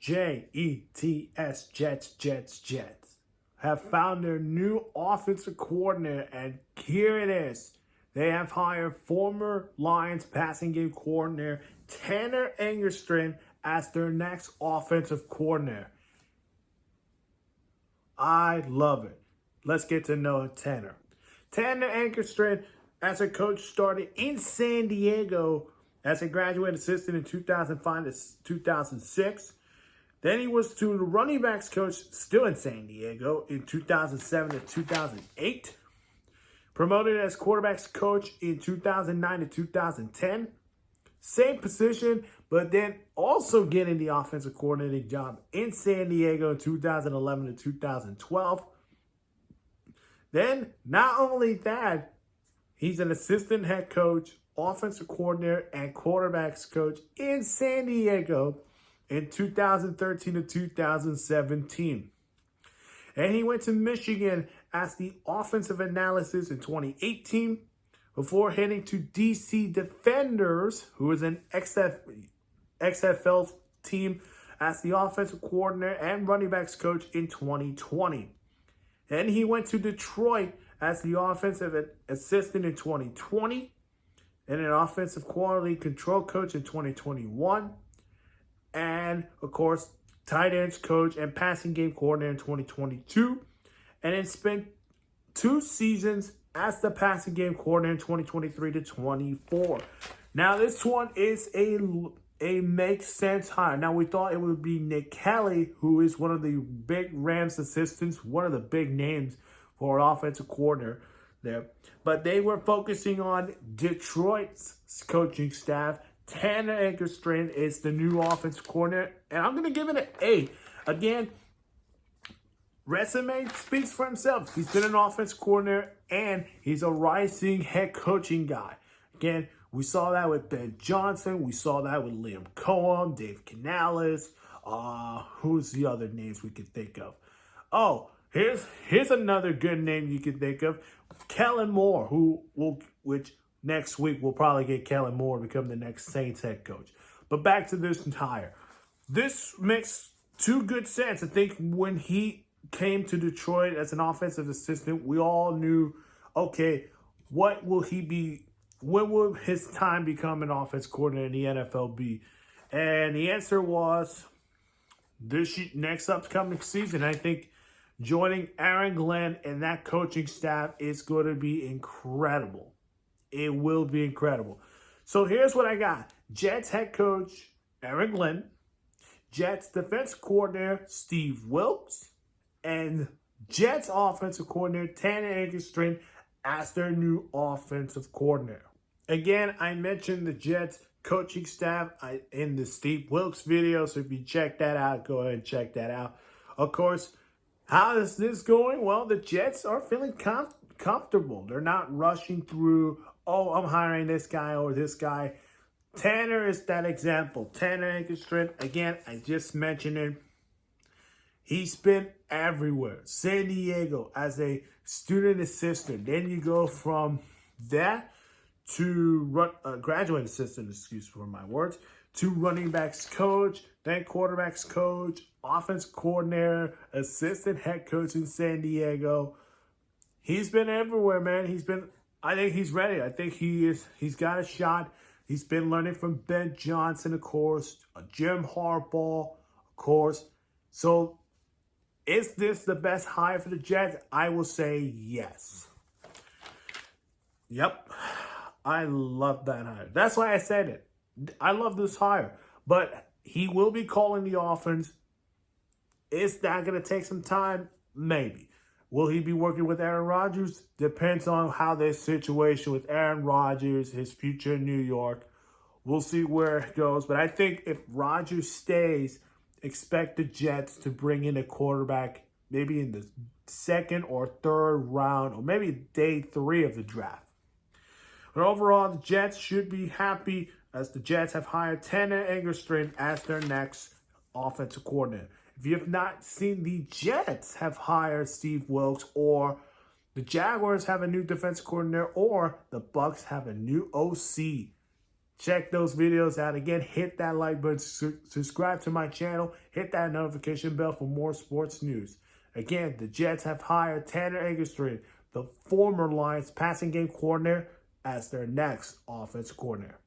Jets, Jets, have found their new offensive coordinator, and here it is. They have hired former Lions passing game coordinator Tanner Engstrand as their next offensive coordinator. I love it. Let's get to know Tanner. Tanner Engstrand, as a coach, started in San Diego as a graduate assistant in 2005 to 2006. Then he was to the running backs coach, still in San Diego, in 2007 to 2008. Promoted as quarterbacks coach in 2009 to 2010. Same position, but then also getting the offensive coordinating job in San Diego in 2011 to 2012. Then, not only that, he's an assistant head coach, offensive coordinator, and quarterbacks coach in San Diego in 2013 to 2017. And he went to Michigan as the offensive analysis in 2018 before heading to DC Defenders, who is an XFL team, as the offensive coordinator and running backs coach in 2020. Then he went to Detroit as the offensive assistant in 2020 and an offensive quality control coach in 2021. And, of course, tight ends coach and passing game coordinator in 2022. And then spent 2 seasons as the passing game coordinator in 2023 to 24. Now, this one is a make sense hire. Now, we thought it would be Nick Kelly, who is one of the big Rams assistants, one of the big names for an offensive coordinator there. But they were focusing on Detroit's coaching staff. Tanner Engstrand is the new offensive coordinator, and I'm going to give it an A. Again, resume speaks for himself. He's been an offensive coordinator, and he's a rising head coaching guy. Again, we saw that with Ben Johnson. We saw that with Liam Cohen, Dave Canales. Who's the other names we could think of? Oh, here's another good name you could think of. Kellen Moore, which next week we'll probably get Kellen Moore to become the next Saints head coach. But back to this hire. This makes 2 good sense. I think when he came to Detroit as an offensive assistant, we all knew, okay, what will he be? When will his time become an offense coordinator in the NFL be? And the answer was this next upcoming season. I think joining Aaron Glenn and that coaching staff is going to be incredible. It will be incredible. So here's what I got. Jets head coach Aaron Glenn, Jets defense coordinator Steve Wilks, and Jets offensive coordinator Tanner Engstrand as their new offensive coordinator. Again, I mentioned the Jets coaching staff in the Steve Wilks video, so if you check that out, go ahead and check that out. Of course, how is this going? Well, the Jets are feeling comfortable. They're not rushing through, oh, I'm hiring this guy or this guy. Tanner is that example. Tanner Engstrand, again, I just mentioned it. He's been everywhere. San Diego as a student assistant. Then you go from that to graduate assistant, excuse for my words, to running backs coach, then quarterbacks coach, offense coordinator, assistant head coach in San Diego. He's been everywhere, man. I think he's ready. I think he's got a shot. He's been learning from Ben Johnson, of course, Jim Harbaugh, of course. So is this the best hire for the Jets? I will say yes. Yep. I love that hire. That's why I said it. I love this hire. But he will be calling the offense. Is that going to take some time? Maybe. Will he be working with Aaron Rodgers? Depends on how this situation with Aaron Rodgers, his future in New York. We'll see where it goes. But I think if Rodgers stays, expect the Jets to bring in a quarterback maybe in the 2nd or 3rd round, or maybe day 3 of the draft. But overall, the Jets should be happy as the Jets have hired Tanner Engstrand as their next offensive coordinator. If you have not seen, the Jets have hired Steve Wilks, or the Jaguars have a new defense coordinator, or the Bucs have a new OC. Check those videos out. Again, hit that like button, subscribe to my channel, hit that notification bell for more sports news. Again, the Jets have hired Tanner Engstrand, the former Lions passing game coordinator, as their next offense coordinator.